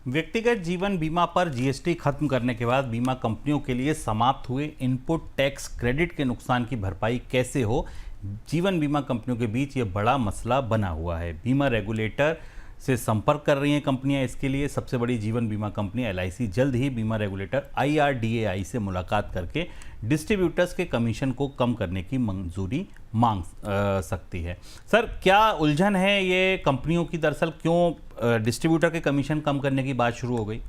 व्यक्तिगत जीवन बीमा पर जीएसटी खत्म करने के बाद बीमा कंपनियों के लिए समाप्त हुए इनपुट टैक्स क्रेडिट के नुकसान की भरपाई कैसे हो, जीवन बीमा कंपनियों के बीच ये बड़ा मसला बना हुआ है। बीमा रेगुलेटर से संपर्क कर रही हैं कंपनियां। इसके लिए सबसे बड़ी जीवन बीमा कंपनी एलआईसी जल्द ही बीमा रेगुलेटर IRDAI से मुलाकात करके डिस्ट्रीब्यूटर्स के कमीशन को कम करने की मंजूरी मांग सकती है। सर, क्या उलझन है ये कंपनियों की? दरअसल क्यों डिस्ट्रीब्यूटर के कमीशन कम करने की बात शुरू हो गई?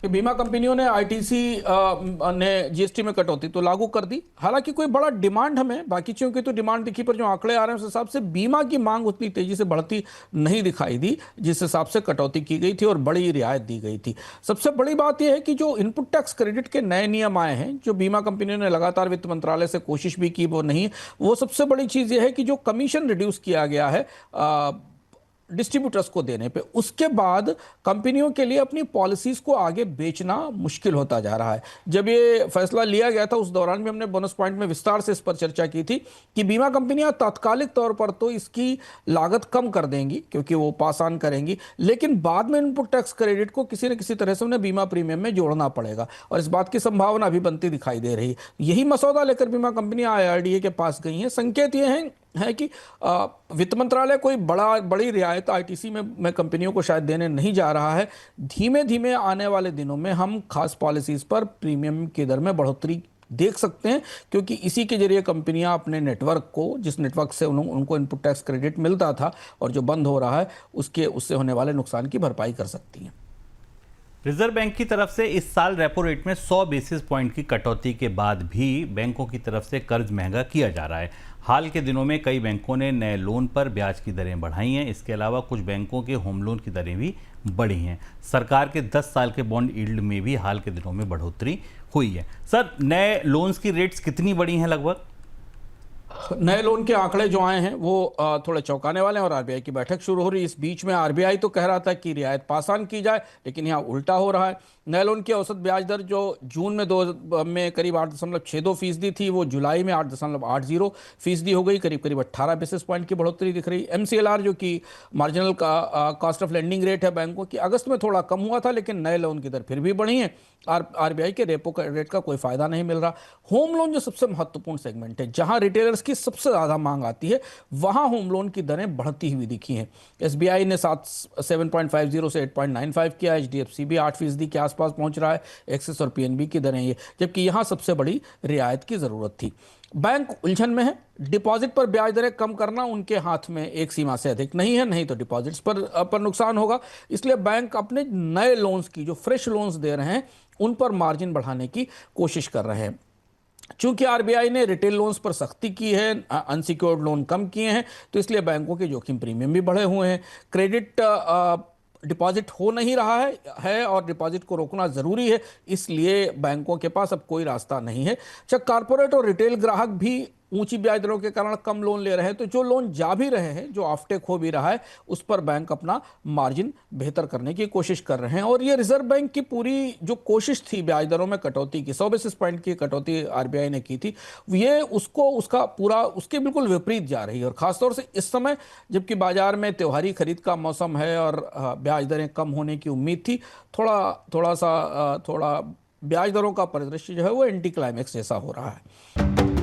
बीमा कंपनियों ने आईटीसी ने जीएसटी में कटौती तो लागू कर दी। हालांकि कोई बड़ा डिमांड हमें बाकी चीजों की तो डिमांड दिखी, पर जो आंकड़े आ रहे हैं उस हिसाब से बीमा की मांग उतनी तेजी से बढ़ती नहीं दिखाई दी जिस हिसाब से कटौती की गई थी और बड़ी रियायत दी गई थी। सबसे बड़ी बात यह है कि जो इनपुट टैक्स क्रेडिट के नए नियम आए हैं, जो बीमा कंपनियों ने लगातार वित्त मंत्रालय से कोशिश भी की, वो नहीं। वो सबसे बड़ी चीज यह है कि जो कमीशन रिड्यूस किया गया है डिस्ट्रीब्यूटर्स को देने पे, उसके बाद कंपनियों के लिए अपनी पॉलिसीज को आगे बेचना मुश्किल होता जा रहा है। जब ये फैसला लिया गया था उस दौरान भी हमने बोनस पॉइंट में विस्तार से इस पर चर्चा की थी कि बीमा कंपनियां तात्कालिक तौर पर तो इसकी लागत कम कर देंगी क्योंकि वो पास ऑन करेंगी, लेकिन बाद में इनपुट टैक्स क्रेडिट को किसी न किसी तरह से उन्हें बीमा प्रीमियम में जोड़ना पड़ेगा और इस बात की संभावना अभी बनती दिखाई दे रही है। यही मसौदा लेकर बीमा कंपनियां IRDA के पास गई हैं। संकेत ये है कि वित्त मंत्रालय कोई बड़ी रियायत आईटीसी में कंपनियों को शायद देने नहीं जा रहा है। धीमे धीमे आने वाले दिनों में हम खास पॉलिसीज पर प्रीमियम की दर में बढ़ोतरी देख सकते हैं, क्योंकि इसी के जरिए कंपनियां अपने नेटवर्क को, जिस नेटवर्क से उनको इनपुट टैक्स क्रेडिट मिलता था और जो बंद हो रहा है, उससे होने वाले नुकसान की भरपाई कर सकती हैं। रिजर्व बैंक की तरफ से इस साल रेपो रेट में 100 बेसिस पॉइंट की कटौती के बाद भी बैंकों की तरफ से कर्ज महंगा किया जा रहा है। हाल के दिनों में कई बैंकों ने नए लोन पर ब्याज की दरें बढ़ाई हैं। इसके अलावा कुछ बैंकों के होम लोन की दरें भी बढ़ी हैं। सरकार के 10 साल के बॉन्ड यील्ड में भी हाल के दिनों में बढ़ोतरी हुई है। सर, नए लोन्स की रेट्स कितनी बढ़ी हैं? लगभग नए लोन के आंकड़े जो आए हैं वो थोड़े चौंकाने वाले हैं और आरबीआई की बैठक शुरू हो रही है। इस बीच में आरबीआई तो कह रहा था कि रियायत पास ऑन की जाए, लेकिन यहाँ उल्टा हो रहा है। नए लोन की औसत ब्याज दर जो जून में करीब 8.62% थी, वो जुलाई में 8.80% हो गई, करीब 18 बेसिस पॉइंट की बढ़ोतरी दिख रही। MCLR जो कि marginal cost of lending rate है बैंकों की, अगस्त में थोड़ा कम हुआ था, लेकिन नए लोन की दर फिर भी बढ़ी है। आरबीआई के रेपो रेट का कोई फायदा नहीं मिल रहा। होम लोन जो सबसे महत्वपूर्ण सेगमेंट है, जहां रिटेलर्स की सबसे ज्यादा मांग आती है, वहां होम लोन की दरें बढ़ती हुई दिखी हैं। SBI ने 7.50 से 8.95 किया, HDFC भी 8% के आसपास पहुंच रहा है, एक्सिस और PNB की दरें ये, जबकि यहां सबसे बड़ी रियायत की जरूरत थी। बैंक उलझन में है। डिपॉजिट पर ब्याज दरें कम करना उनके हाथ में एक सीमा से अधिक नहीं है, नहीं तो डिपॉजिट्स पर नुकसान होगा। इसलिए बैंक अपने नए लोन्स की, जो फ्रेश लोन्स दे रहे हैं, उन पर मार्जिन बढ़ाने की कोशिश कर रहे हैं। चूंकि आरबीआई ने रिटेल लोन्स पर सख्ती की है, अनसिक्योर्ड लोन कम किए हैं, तो इसलिए बैंकों के जोखिम प्रीमियम भी बढ़े हुए हैं। क्रेडिट डिपॉजिट हो नहीं रहा है और डिपॉजिट को रोकना जरूरी है, इसलिए बैंकों के पास अब कोई रास्ता नहीं है। अच्छा, कारपोरेट और रिटेल ग्राहक भी ऊंची ब्याज दरों के कारण कम लोन ले रहे हैं, तो जो लोन जा भी रहे हैं, जो ऑफटेक हो भी रहा है, उस पर बैंक अपना मार्जिन बेहतर करने की कोशिश कर रहे हैं। और ये रिजर्व बैंक की पूरी जो कोशिश थी ब्याज दरों में कटौती की, 100 बेसिस पॉइंट की कटौती आरबीआई ने की थी, ये उसके बिल्कुल विपरीत जा रही है। और खासतौर से इस समय जबकि बाजार में त्योहारी खरीद का मौसम है और ब्याज दरें कम होने की उम्मीद थी, थोड़ा ब्याज दरों का परिदृश्य जो है वो एंटी क्लाइमेक्स जैसा हो रहा है।